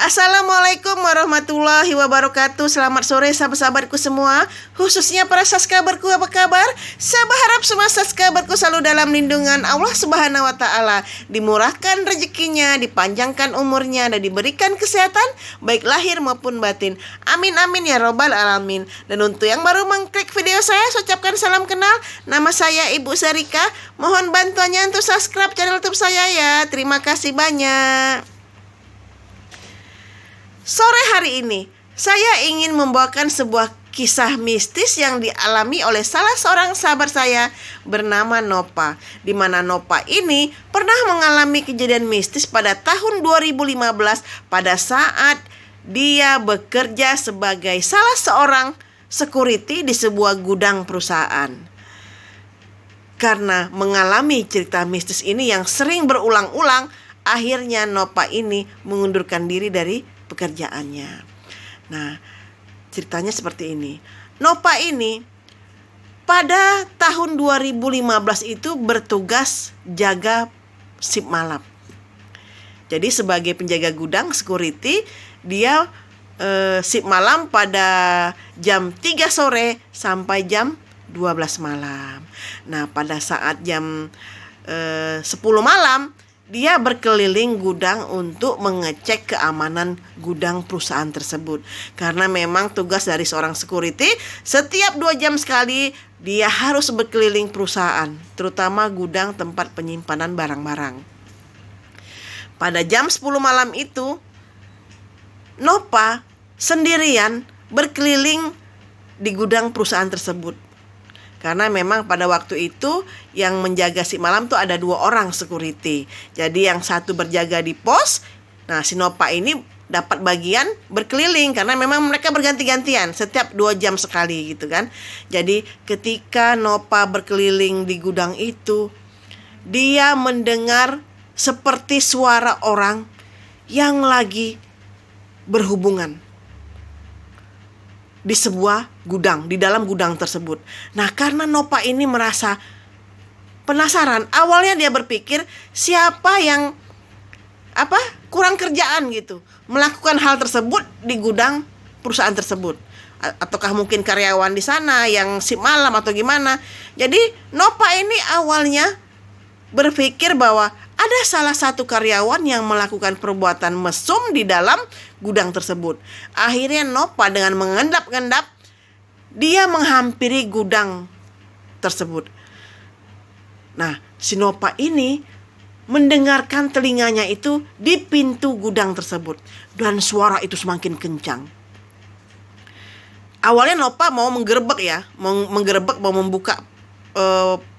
Assalamualaikum warahmatullahi wabarakatuh. Selamat sore sahabat-sahabatku semua, khususnya para subscriberku. Apa kabar? Saya berharap semua subscriberku selalu dalam lindungan Allah Subhanahu wa taala, dimurahkan rezekinya, dipanjangkan umurnya, dan diberikan kesehatan baik lahir maupun batin. Amin amin ya robbal alamin. Dan untuk yang baru mengklik video saya ucapkan salam kenal. Nama saya Ibu Sarika. Mohon bantuannya untuk subscribe channel YouTube saya ya. Terima kasih banyak. Sore hari ini, saya ingin membawakan sebuah kisah mistis yang dialami oleh salah seorang sahabat saya bernama Nopa. Di mana Nopa ini pernah mengalami kejadian mistis pada tahun 2015 pada saat dia bekerja sebagai salah seorang security di sebuah gudang perusahaan. Karena mengalami cerita mistis ini yang sering berulang-ulang, akhirnya Nopa ini mengundurkan diri dari pekerjaannya. Nah, ceritanya seperti ini. Nopa ini pada tahun 2015 itu bertugas jaga shift malam. Jadi sebagai penjaga gudang security, dia shift malam pada jam 3 sore sampai jam 12 malam. Nah, pada saat jam 10 malam dia berkeliling gudang untuk mengecek keamanan gudang perusahaan tersebut. Karena memang tugas dari seorang security, setiap 2 jam sekali dia harus berkeliling perusahaan, terutama gudang tempat penyimpanan barang-barang. Pada jam 10 malam itu, Nopa sendirian berkeliling di gudang perusahaan tersebut. Karena memang pada waktu itu yang menjaga si malam tuh ada 2 orang security. Jadi yang satu berjaga di pos. Nah, si Nopa ini dapat bagian berkeliling karena memang mereka berganti-gantian setiap 2 jam sekali gitu kan. Jadi ketika Nopa berkeliling di gudang itu, dia mendengar seperti suara orang yang lagi berhubungan di sebuah gudang, di dalam gudang tersebut. Nah, karena Nopa ini merasa penasaran, awalnya dia berpikir siapa yang kurang kerjaan gitu, melakukan hal tersebut di gudang perusahaan tersebut. Ataukah mungkin karyawan di sana yang shift malam atau gimana. Jadi Nopa ini awalnya berpikir bahwa ada salah satu karyawan yang melakukan perbuatan mesum di dalam gudang tersebut. Akhirnya Nopa dengan mengendap-endap, dia menghampiri gudang tersebut. Nah, si Nopa ini mendengarkan telinganya itu di pintu gudang tersebut. Dan suara itu semakin kencang. Awalnya Nopa mau menggerebek ya, mau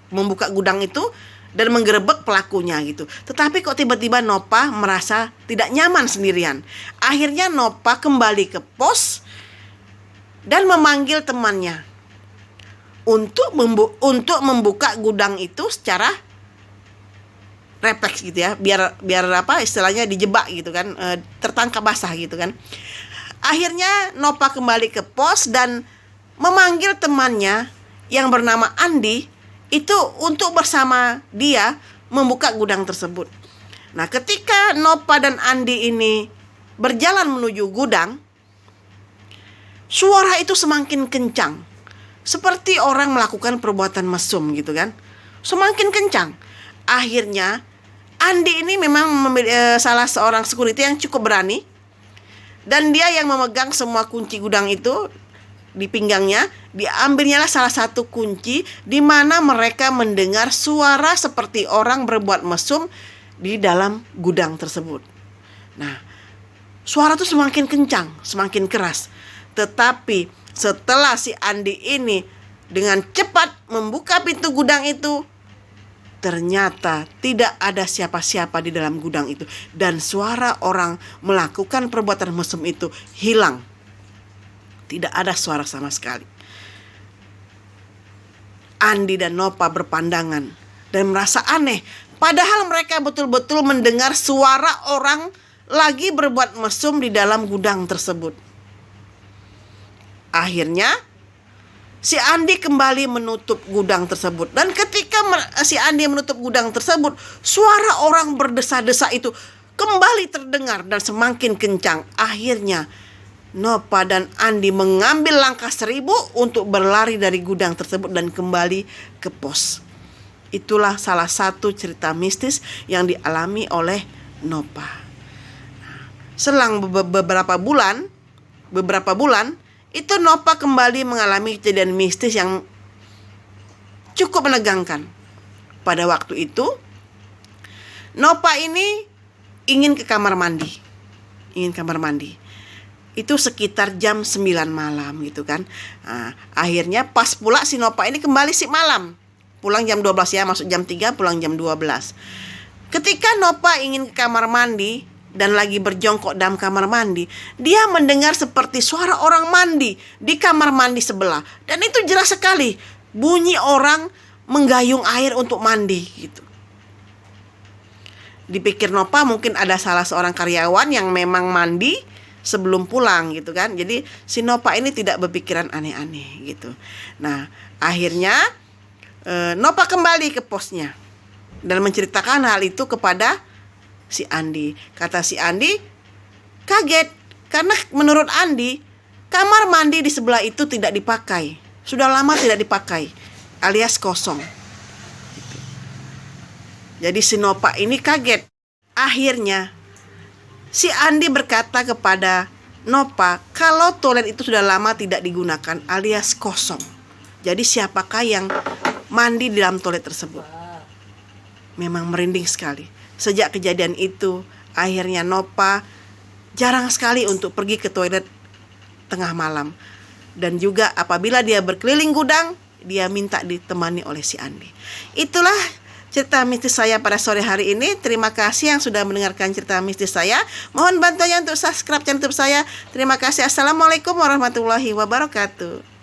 membuka gudang itu dan menggerebek pelakunya gitu. Tetapi kok tiba-tiba Nopa merasa tidak nyaman sendirian. Akhirnya Nopa kembali ke pos dan memanggil temannya untuk membuka gudang itu secara refleks gitu ya, biar istilahnya dijebak gitu kan, tertangkap basah gitu kan. Akhirnya Nopa kembali ke pos dan memanggil temannya yang bernama Andi itu untuk bersama dia membuka gudang tersebut. Nah, ketika Nopa dan Andi ini berjalan menuju gudang, suara itu semakin kencang, seperti orang melakukan perbuatan mesum gitu kan. Semakin kencang. Akhirnya Andi ini memang salah seorang security yang cukup berani, dan dia yang memegang semua kunci gudang itu di pinggangnya. Diambilnya lah salah satu kunci di mana mereka mendengar suara seperti orang berbuat mesum di dalam gudang tersebut. Nah, suara itu semakin kencang, semakin keras. Tetapi setelah si Andi ini dengan cepat membuka pintu gudang itu, ternyata tidak ada siapa-siapa di dalam gudang itu. Dan suara orang melakukan perbuatan mesum itu hilang. Tidak ada suara sama sekali. Andi dan Nopa berpandangan dan merasa aneh. Padahal mereka betul-betul mendengar suara orang lagi berbuat mesum di dalam gudang tersebut. Akhirnya si Andi kembali menutup gudang tersebut. Dan ketika si Andi menutup gudang tersebut, suara orang berdesa-desa itu kembali terdengar dan semakin kencang. Akhirnya Nova dan Andi mengambil langkah 1000 untuk berlari dari gudang tersebut dan kembali ke pos. Itulah salah satu cerita mistis yang dialami oleh Nova. Selang beberapa bulan, itu Nova kembali mengalami kejadian mistis yang cukup menegangkan. Pada waktu itu, Nova ini ingin ke kamar mandi. Itu sekitar jam 9 malam gitu kan. Nah, akhirnya pas pula si Nova ini kembali si malam. Pulang jam 12 ya, masuk jam 3, pulang jam 12. Ketika Nova ingin ke kamar mandi dan lagi berjongkok dalam kamar mandi, dia mendengar seperti suara orang mandi di kamar mandi sebelah. Dan itu jelas sekali, bunyi orang menggayung air untuk mandi gitu. Dipikir Nova mungkin ada salah seorang karyawan yang memang mandi sebelum pulang gitu kan. Jadi si Nova ini tidak berpikiran aneh-aneh gitu. Nah, akhirnya Nova kembali ke posnya dan menceritakan hal itu kepada si Andi. Kata si Andi kaget karena menurut Andi kamar mandi di sebelah itu tidak dipakai. Sudah lama tidak dipakai, alias kosong. Jadi si Nova ini kaget. Akhirnya si Andi berkata kepada Nova kalau toilet itu sudah lama tidak digunakan alias kosong. Jadi siapakah yang mandi di dalam toilet tersebut? Memang merinding sekali. Sejak kejadian itu, akhirnya Nova jarang sekali untuk pergi ke toilet tengah malam. Dan juga apabila dia berkeliling gudang, dia minta ditemani oleh si Andi. Itulah cerita mistis saya pada sore hari ini. Terima kasih yang sudah mendengarkan cerita mistis saya. Mohon bantuannya untuk subscribe channel YouTube saya. Terima kasih. Assalamualaikum warahmatullahi wabarakatuh.